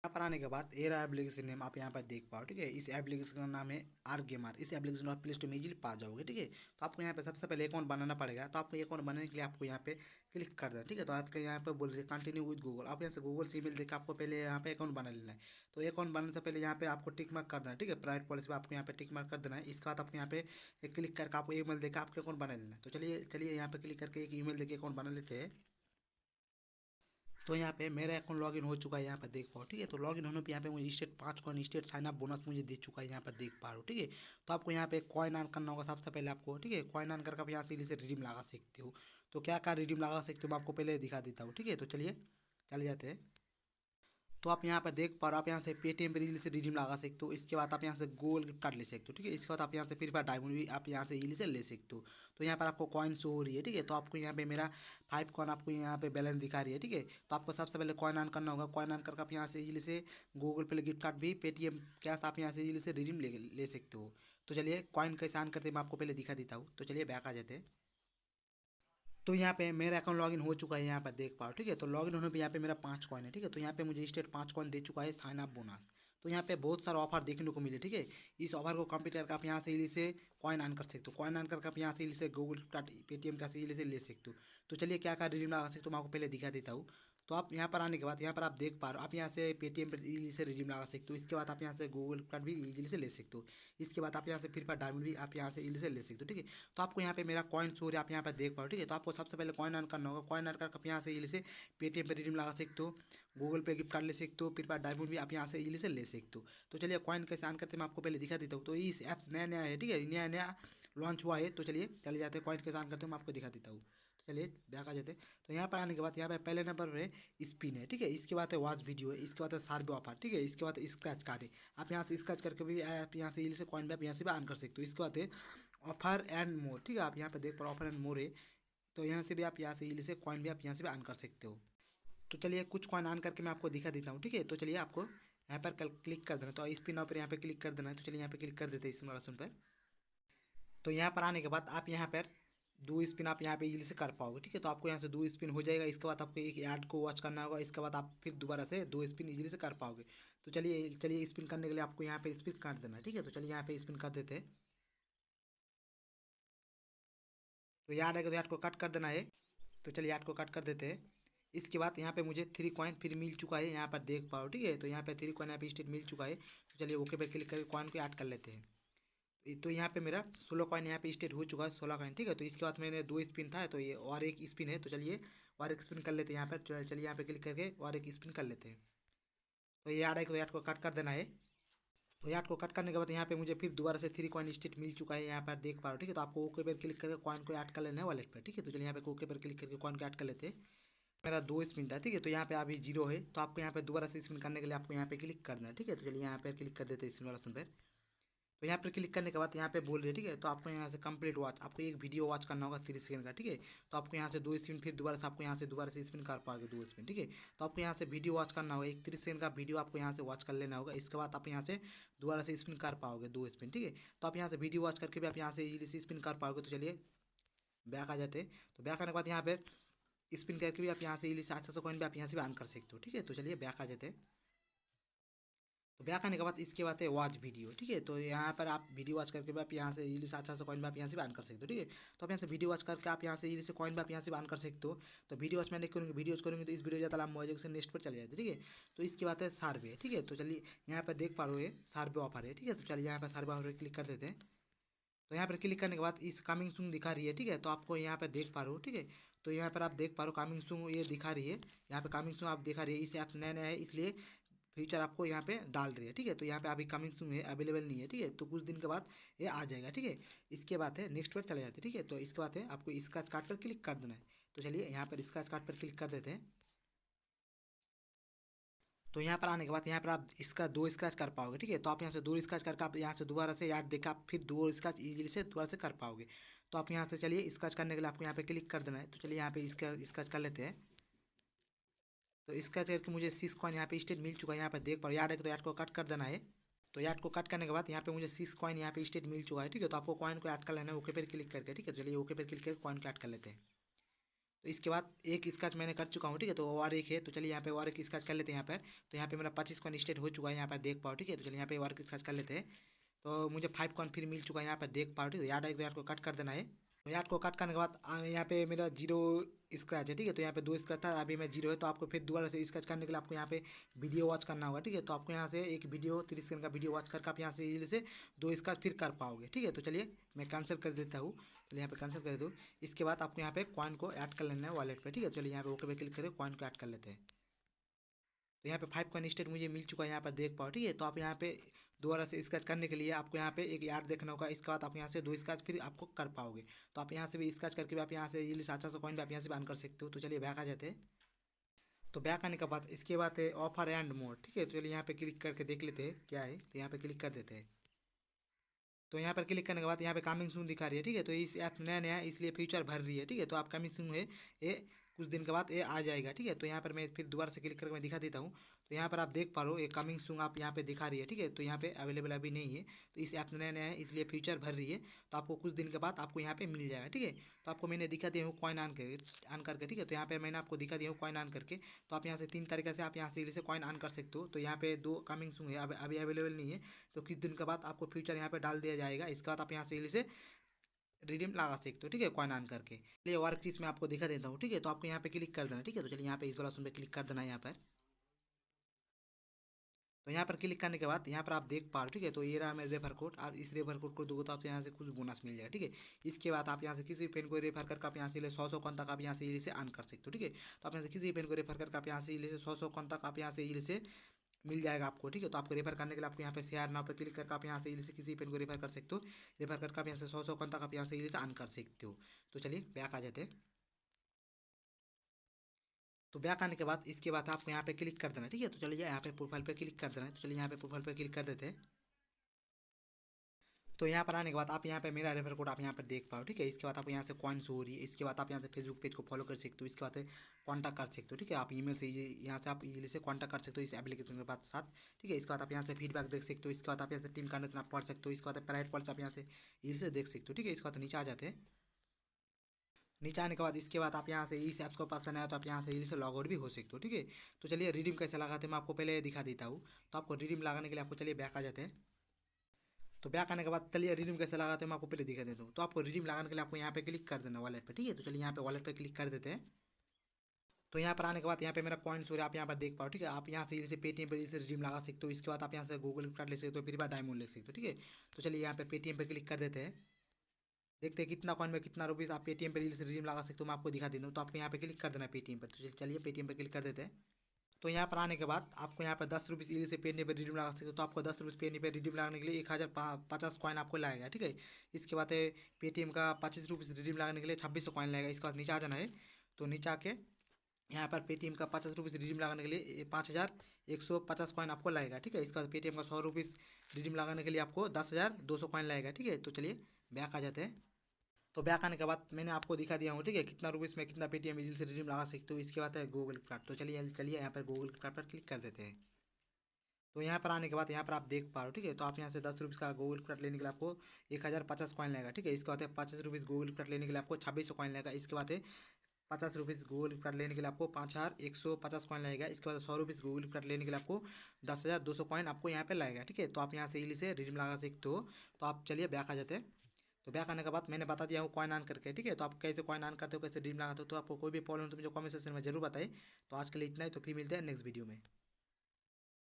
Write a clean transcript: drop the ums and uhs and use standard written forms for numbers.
यहाँ पर आने के बाद ये रहा एप्लीकेशन नेम, आप यहाँ पर देख पाओ। ठीक है, इस एप्लीकेशन का नाम है आर गेमर। इस एप्लीकेशन को आप प्ले स्टोर में इजीली पा जाओगे। ठीक है, तो आपको यहाँ पे सबसे पहले अकाउंट बनाना पड़ेगा। तो आपको अकाउंट बनाने के लिए आपको यहाँ पे क्लिक कर देना। ठीक है, तो आपके यहाँ पे बोल रहे हैं कंटिन्यू विद गूगल। आप यहाँ से गूगल से ईमेल देकर आपको पहले यहाँ पे अकाउंट बना लेना है। तो अकाउंट बनाने से पहले यहाँ पे आपको टिक मार्क कर देना है। ठीक है, प्राइवेट पॉलिसी में आपको यहाँ पे टिक मार्क कर देना है। इसके बाद आपको यहाँ पे क्लिक करके आपको ईमेल देकर आपके अकाउंट बना लेना है। तो चलिए चलिए यहाँ पे क्लिक करके एक ईमेल देकर अकाउंट बना लेते हैं। तो यहाँ पे मेरा अकाउंट लॉगिन हो चुका है, यहाँ पर देख पाओ। ठीक है, तो लॉगिन होने पे यहाँ पे मुझे state 5 coin state sign up bonus मुझे दे चुका है, यहाँ पर देख पा रहे हो। ठीक है, तो आपको यहाँ पे कॉइन अर्न करना होगा सबसे पहले आपको। ठीक है, कॉइन अर्न करके आप यहाँ से इसे रिडीम लगा सकते हो। तो क्या क्या रिडीम लगा सकते हो मैं आपको पहले दिखा देता हूँ। ठीक है, तो चलिए चले जाते हैं। तो आप यहाँ पर देख पा रहे हो, आप यहाँ से पेटीएम पर इजीली से रिडीम लगा सकते हो। इसके बाद आप यहाँ से गूगल गिफ्ट कार्ड ले सकते हो। ठीक है, इसके बाद आप यहाँ से फ्री फायर डायमंड भी आप यहाँ से इजीली से ले सकते हो। तो यहाँ पर आपको कॉइन शो हो रही है। ठीक है, तो आपको यहाँ पे मेरा 5 कॉइन आपको यहाँ पे बैलेंस दिखा रही है। ठीक है, तो आपको सबसे पहले कॉइन अर्न करना होगा। कॉइन अर्न करके आप यहाँ से इजीली से गूगल पे गिफ्ट कार्ड भी पेटीएम कैश आप यहाँ से इजीली से रिडीम ले सकते हो। तो चलिए कॉइन कैसे अर्न करते हैं मैं आपको पहले दिखा देता हूँ। तो चलिए बैक आ जाते हैं। तो यहाँ पे मेरा अकाउंट लॉगिन हो चुका है, यहाँ पर देख पाओ। ठीक है, तो लॉगिन होने पे यहाँ पे मेरा 5 कॉइन है। ठीक है, तो यहाँ पे मुझे स्टेट 5 कॉइन दे चुका है साइन अप बोनस। तो यहाँ पे बहुत सारा ऑफर देखने को मिले। ठीक है, इस ऑफर को कंप्लीट करके आप यहाँ से इली से कॉइन अर्न कर सकते हो। कॉइन अर्न करके आप यहाँ से इली से गूगल पेटीएम का से इली से ले सकते हो। तो चलिए क्या क्या रिडीम लगा सकते हो मैं आपको पहले दिखा देता हूँ। तो आप यहाँ पर आने के बाद यहाँ पर आप देख पा रहे हो, आप यहाँ से पेटीएम पर इजीली से रिडीम लगा सकते हो। इसके बाद आप यहाँ से गूगल कार्ड भी इजीली से ले सकते हो। इसके बाद आप यहाँ से फ्री फायर डायमंड भी आप यहाँ से इजीली से ले सकते हो। ठीक है, तो आपको यहाँ पे मेरा कॉइन शो आप यहाँ पर देख पाओ। ठीक है, तो आपको सबसे पहले कॉइन अर्न करना होगा। कॉइन अर्न करके आप यहाँ से इजीली से पेटीएम पर रिडीम लगा सकते हो, गूगल पे गिफ्ट कार्ड ले सकते हो, फ्री फायर डायमंड भी आप यहाँ से इजीली से ले सकते हो। तो चलिए कॉइन कैसे अर्न करते हैं मैं आपको पहले दिखा देता हूँ। तो इस ऐप नया नया है। ठीक है, नया नया लॉन्च हुआ है। तो चलिए चले जाते हैं कॉइन कैसे अर्न करते हैं मैं आपको दिखा देता हूँ। चलिए बैक आ जाते हैं। तो यहाँ पर आने के बाद यहाँ पे पहले नंबर पे स्पिन है। ठीक है, इसके बाद है वॉच वीडियो है, इसके बाद है सर्वे ऑफर। ठीक है, इसके बाद स्क्रैच कार्ड है। आप यहाँ से स्क्रैच करके भी आप यहाँ से इजीली से कॉइन भी आप यहाँ से भी अर्न कर सकते हो। इसके बाद है ऑफर एंड मोर। ठीक है, आप यहाँ पे देख पाओ ऑफर एंड मोर है। तो यहाँ से भी आप यहाँ से इजीली से कॉइन भी आप यहाँ से भी अर्न कर सकते हो। तो चलिए कुछ कॉइन अर्न करके मैं आपको दिखा देता हूँ। ठीक है, तो चलिए आपको यहाँ पर क्लिक कर देना। तो स्पिन ऑफ पर यहाँ पे क्लिक कर देना है। तो चलिए यहाँ पे क्लिक कर देते हैं इस ऑप्शन पर। तो यहाँ पर आने के बाद आप यहाँ पर दो स्पिन आप यहाँ पे इजीली से कर पाओगे। ठीक है, तो आपको यहाँ से दो स्पिन हो जाएगा। इसके बाद आपको एक ऐड को वॉच करना होगा। इसके बाद आप फिर दोबारा से दो स्पिन इजीली से कर पाओगे। तो चलिए चलिए स्पिन करने के लिए आपको यहाँ पे स्पिन कर देना है। ठीक है, तो चलिए यहाँ पे स्पिन कर देते हैं। तो याद है तो याद को कट कर देना है। तो चलिए याद को कट कर देते हैं। इसके बाद यहाँ पे मुझे 3 कॉइन फिर मिल चुका है, यहाँ पर देख पाओ। ठीक है, तो यहाँ पे 3 कॉइन यहाँ पे स्टेट मिल चुका है। तो चलिए ओके पे क्लिक करके कॉइन को ऐड कर लेते हैं। तो यहाँ पे मेरा 16 कॉइन यहाँ पे स्टेट हो चुका है, 16 कॉइन। ठीक है, तो इसके बाद मैंने दो स्पिन था तो ये और एक स्पिन है। तो चलिए और एक स्पिन कर लेते हैं यहाँ पर। चलिए यहाँ पे क्लिक करके और एक स्पिन कर लेते हैं। तो ये आ रहा है, तो याद को कट कर देना है। तो याद को कट करने के बाद यहाँ पे मुझे फिर दोबारा से 3 कॉइन स्टेट मिल चुका है, यहाँ पर देख पा रहे हो। ठीक है, तो आपको ओके पर क्लिक करके कॉइन को ऐड कर लेना है वॉलेट पर। ठीक है, तो चलिए यहाँ पे ओके पर क्लिक करके कॉइन को ऐड कर लेते हैं। मेरा 2 स्पिन था। ठीक है, तो यहाँ पे अभी 0 है। तो आपको यहाँ पे दोबारा से स्पिन करने के लिए आपको यहाँ पे क्लिक करना है। ठीक है, तो चलिए यहाँ पे क्लिक कर देते हैं स्पिन वाला ऑप्शन पर। तो यहाँ पर क्लिक करने के बाद यहाँ पे बोल रही है। ठीक है, तो आपको यहाँ से कंप्लीट वॉच आपको एक वीडियो वॉच करना होगा 30 सेकंड का। ठीक है, तो आपको यहाँ से दो स्पिन फिर दोबारा से आपको यहाँ से दोबारा से स्पिन कर पाओगे दो स्पिन। ठीक है, तो आपको यहाँ से वीडियो वॉच करना होगा, एक 30 सेकंड का वीडियो आपको यहाँ से वॉच कर लेना होगा। इसके बाद आप यहाँ से दोबारा से स्पिन कर पाओगे दो स्पिन। ठीक है, तो आप यहाँ से वीडियो वॉच करके भी आप यहाँ से इजीली से स्पिन कर पाओगे। तो चलिए बैक आ जाते हैं। तो बैक आने के बाद यहाँ पे स्पिन करके भी आप यहाँ से इजीली से अच्छा सा कॉइन भी आप यहाँ से भी अर्न कर सकते हो। ठीक है, तो चलिए बैक आ जाते हैं। तो बैक आने के बाद इसके बाद है वॉच वीडियो। ठीक है, तो यहाँ पर आप वीडियो वॉच करके भी आप यहाँ से इजीली से अच्छा सा कॉइन भी आप यहाँ से भी अर्न कर सकते हो। ठीक है, तो आप यहाँ से वीडियो वॉच करके आप यहाँ से इजीली से कॉइन भी आप यहाँ से भी अर्न कर सकते हो। तो वीडियो वॉच मैंने करूँगी, वीडियोज करूँगी तो इस वीडियो ज़्यादा लंबा हो जाएगा, से नेक्स्ट पर चले जाते। ठीक है, तो इसके बाद है सर्वे। ठीक है, तो चलिए यहाँ पर देख पा रहे हो सर्वे ऑफर है। ठीक है, तो चलिए यहाँ पर सर्वे ऑफर क्लिक कर देते हैं। तो यहाँ पर क्लिक करने के बाद इस कमिंग सून दिखा रही है। ठीक है, तो आपको यहाँ पर देख पा रहे हो। ठीक है, तो यहाँ पर आप देख पा रहे हो कमिंग सून ये दिखा रही है। यहाँ पे कमिंग सून आप दिखा रही है, इस ऐप नया नया है इसलिए फ्यूचर आपको यहाँ पे डाल रही है। ठीक है, तो यहाँ पे अभी कमिंग सून है, अवेलेबल नहीं है। ठीक है, तो कुछ दिन के बाद ये आ जाएगा। ठीक है, इसके बाद है नेक्स्ट पर चले जाते हैं। ठीक है, तो इसके बाद है आपको स्क्रैच कार्ड पर क्लिक कर देना है। तो चलिए यहाँ पर स्क्रैच कार्ड पर क्लिक कर देते हैं। तो यहाँ पर आने के बाद यहाँ पर आप इसका दो स्क्रैच कर पाओगे। ठीक है, तो आप यहाँ से दो स्क्रैच करके आप यहाँ से दोबारा से याद देकर आप फिर दो स्क्रैच इजीली से दोबारा से कर पाओगे। तो आप यहाँ से चलिए स्क्रैच करने के लिए आपको यहाँ पे क्लिक कर देना है। तो चलिए यहाँ पे इसका स्क्रैच कर लेते हैं। तो स्क्रैच करके मुझे 6 कॉइन यहाँ पे स्टेट मिल चुका है, यहाँ पे देख पाओ। याद है तो याद को कट कर देना है। तो याद को कट करने के बाद यहाँ पे मुझे 6 कॉइन यहाँ पे स्टेट मिल चुका है। ठीक है, तो आपको कॉइन को ऐड कर लेना है ओके पर क्लिक करके। ठीक है, चलिए ओके पर क्लिक करके कॉइन को ऐड कर लेते हैं। तो इसके बाद एक स्क्रैच मैंने कर चुका हूँ, ठीक है। तो और एक है, तो चलिए यहाँ पे और एक स्क्रैच कर लेते हैं यहाँ पर। तो यहाँ पे मेरा 25 कॉइन स्टेट हो चुका है, यहाँ पर देख पाओ, ठीक है। तो चलिए यहाँ पे और एक स्क्रैच कर लेते हैं। तो मुझे 5 कॉइन फिर मिल चुका है, यहाँ पर देख पाओ, ठीक है। याद आएगा, यार को कट कर देना है। तो यार को कट करने के बाद यहाँ पे मेरा 0 स्क्रैच है, ठीक है। तो यहाँ पे 2 स्क्रैच था, अभी मैं 0 है। तो आपको फिर दोबारा से स्क्रैच करने के लिए आपको यहाँ पे वीडियो वॉच करना होगा, ठीक है। तो आपको यहाँ से एक वीडियो 30 सेकंड का वीडियो वॉच करके आप यहाँ से इजीली से 2 स्क्रैच फिर कर पाओगे, ठीक है। तो चलिए मैं कैंसिल कर देता हूँ। तो यहाँ पे कैंसिल कर देता हूँ। इसके बाद आपको यहाँ पे कॉइन को ऐड कर लेना है वॉलेट पे, ठीक है। चलिए यहाँ पे ओके पे क्लिक करें, कॉइन को ऐड कर लेते हैं। तो यहाँ पे 5 कॉइन स्टेट मुझे मिल चुका है, यहाँ पर देख पाओ, ठीक है। तो आप यहाँ पे दोबारा से स्क्रैच करने के लिए आपको यहाँ पे एक यार्ड देखना होगा। इसके बाद आप यहाँ से 2 स्क्रैच फिर आपको कर पाओगे। तो आप यहाँ से भी स्क्रैच करके भी आप यहाँ से ये 700 कॉइन भी आप यहाँ से भी अर्न कर सकते हो। तो चलिए बैक आ जाते हैं। तो बैक आने के बाद इसके बाद है ऑफर एंड मोर, ठीक है। तो चलिए यहाँ पे क्लिक करके देख लेते हैं क्या है। तो यहाँ पे क्लिक कर देते हैं। तो यहाँ पर क्लिक करने के बाद यहाँ पे कमिंग सून दिखा रही है, ठीक है। तो इस ऐप नया नया है इसलिए फ्यूचर भर रही है, ठीक है। तो आप कमिंग सून है, ये कुछ दिन के बाद ये आ जाएगा, ठीक है। तो यहाँ पर मैं फिर दोबारा से क्लिक करके मैं दिखा देता हूँ। तो यहाँ पर आप देख पा रहे हो ये कमिंग सून आप यहाँ पे दिखा रही है, ठीक है। तो यहाँ पे अवेलेबल अभी नहीं है। तो इस ऐप नया नया है इसलिए फ्यूचर भर रही है। तो आपको कुछ दिन के बाद आपको यहाँ पे मिल जाएगा, ठीक है। तो आपको मैंने दिखा दिया हूँ कॉइन आन करके, ठीक है। तो यहाँ पे मैंने आपको दिखा दिया हूँ कॉइन आन करके। तो आप यहाँ से 3 तरीके से आप यहाँ से कॉइन आन कर सकते हो। तो यहाँ पे 2 कमिंग सून है, अभी अवेलेबल नहीं है। तो कुछ दिन के बाद आपको फ्यूचर यहाँ पे डाल दिया जाएगा। इसके बाद आप यहाँ से रिडीम लगा सकते हो, ठीक है, कॉइन ऑन करके। चलिए और एक चीज़ मैं आपको दिखा देता हूँ, ठीक है। तो आपको यहाँ पे क्लिक कर देना, ठीक है। तो चलिए यहाँ पे इस वाला ऑप्शन पे क्लिक कर देना है यहाँ पर। तो यहाँ पर क्लिक करने के बाद यहाँ पर आप देख पा रहे हो, ठीक है। तो ये रहा मेरा रेफर कोड, और इस रेफर कोड को दोगे तो आपको यहाँ से कुछ बोनस मिल जाएगा, ठीक है। इसके बाद आप यहाँ से किसी पेन को रेफर करके आप यहाँ से 100 कॉइन तक आप यहाँ से इसे अर्न कर सकते हो, ठीक है। तो आप यहाँ से किसी पेन को रेफर करके आप यहाँ से 100 कॉइन तक आप यहाँ से मिल जाएगा आपको, ठीक है। तो आपको रेफर करने के लिए आपको यहाँ पे शेयर नाउ पर क्लिक करके आप यहाँ से किसी पेन को रेफर कर सकते हो। रेफर करके आप यहाँ से 100 कॉइन तक आप यहाँ से अर्न कर सकते हो। तो चलिए बैक आ जाते हैं। तो बैक आने के बाद इसके बाद आपको यहाँ पे क्लिक कर देना, ठीक है। तो चलिए यहाँ पे प्रोफाइल पे क्लिक कर देना है। तो चलिए यहाँ पे प्रोफाइल पे क्लिक कर देते हैं। तो यहाँ पर आने के बाद आप यहाँ पे मेरा रेफर कोड आप यहाँ पर देख पाओ, ठीक है। इसके बाद आप यहाँ से कॉइन शो हो रही है। इसके बाद आप यहाँ से फेसबुक पेज को फॉलो कर सकते हो। इसके बाद कॉन्टैक्ट कर सकते हो, ठीक है। आप ईमेल से यहाँ से आप इजीली से कॉन्टैक्ट कर सकते हो इस एप्लीकेशन के बाद साथ, ठीक है। इसके बाद आप यहाँ से फीडबैक देख सकते हो। इसके बाद आप यहाँ से टीम कंडीशन आप पढ़ सकते हो। इसके बाद प्राइवेट कॉल्स आप यहाँ से इजीली से देख सकते हो, ठीक है। इसके बाद नीचे आ जाते हैं। नीचे आने के बाद इसके बाद आप यहाँ से इस ऐप को पसंद आया तो आप यहाँ से इजीली से लॉग आउट भी हो सकते हो, ठीक है। तो चलिए रिडीम कैसे लगाते हैं मैं आपको पहले दिखा देता हूँ। तो आपको रिडीम लगाने के लिए आपको चलिए बैक आ जाते हैं। तो बैक आने के बाद चलिए रिडीम कैसे लगाते हैं मैं आपको पहले दिखा देता हूँ। तो आपको रिडीम लगाने के लिए आपको यहाँ पे क्लिक कर देना वॉलेट पे, ठीक है। तो चलिए यहाँ पे वॉलेट पे क्लिक कर देते हैं। तो यहाँ पर आने के बाद यहाँ पे मेरा कॉइन्स हो रहा है, आप यहाँ पर देख पाओ, ठीक है। आप यहाँ से जैसे पेटीएम पर जैसे रिडीम लगा सकते हो। इसके बाद आप यहाँ से गूगल कार्ड ले सकते हो, फिर बार डायमंड ले सकते हो, ठीक है। तो चलिए यहाँ पे पेटीएम पे क्लिक कर देते हैं। देखते हैं कितना कॉइन में कितना रुपीज़ आप पेटीएम पे रिडीम लगा सकते हो, मैं आपको दिखा देता हूँ। तो आपको यहाँ पे क्लिक कर देना है पेटीएम पर। तो चलिए पेटीएम पे क्लिक कर देते हैं। तो यहाँ पर आने के बाद आपको यहाँ पर 10 रुपीज़ इजीली से पेटीएम पे रिडीम लगा सकते हो। तो आपको 10 रुपीज़ पेटीएम पे रिडीम लगाने के लिए 1050 कॉइन आपको लगेगा, ठीक है। इसके बाद पेटीएम का 25 रुपीज़ रिडीम लगाने के लिए 2600 कॉइन लगेगा। इसके बाद नीचे आ जाना है। तो नीचे आके यहाँ पर पेटीएम का 50 रुपीज़ रिडीम लगाने के लिए 5150 कॉइन आपको लगेगा, ठीक है। इसके बाद पेटीएम का 100 रुपीज़ रिडीम लगाने के लिए आपको 10,200 कॉइन लगेगा, ठीक है। तो चलिए बैक आ जाते हैं। तो बैक आने के बाद मैंने आपको दिखा दिया हूँ, ठीक है, कितना रुपीज़ में कितना पेटीएम इजीली से रिडीम लगा सकते हो। इसके बाद है गूगल कार्ड। तो चलिए चलिए यहाँ पर गूगल कार्ड पर क्लिक कर देते हैं। तो यहाँ पर आने के बाद यहाँ पर आप देख पा रहे हो, ठीक है। तो आप यहाँ से 10 रुपीज़ का गूगल कार्ड लेने के लिए आपको 1050 कॉइन लगेगा, ठीक है। इसके बाद है 50 रुपीज़ गूगल कार्ड लेने के लिए आपको 2600 कॉइन लगेगा। इसके बाद है 50 रुपीज़ गूगल कार्ड लेने के लिए आपको 5150 कॉइन लगेगा। इसके बाद 100 रुपीज़ गूगल कार्ड लेने के लिए आपको 10,200 कॉइन आपको यहाँ पे लगेगा, ठीक है। तो आप यहाँ से इजीली से रिडीम लगा सकते हो। तो आप चलिए बैक आ जाते हैं। तो बैक आने के बाद मैंने बता दिया हूँ कॉइन ऑन करके, ठीक है। तो आप कैसे कॉइन ऑन करते हो, कैसे रिडीम लगाते हो। तो आपको कोई भी प्रॉब्लम तो मुझे कमेंट सेक्शन में जरूर बताइए। तो आज के लिए इतना ही। तो फिर मिलते हैं नेक्स्ट वीडियो में।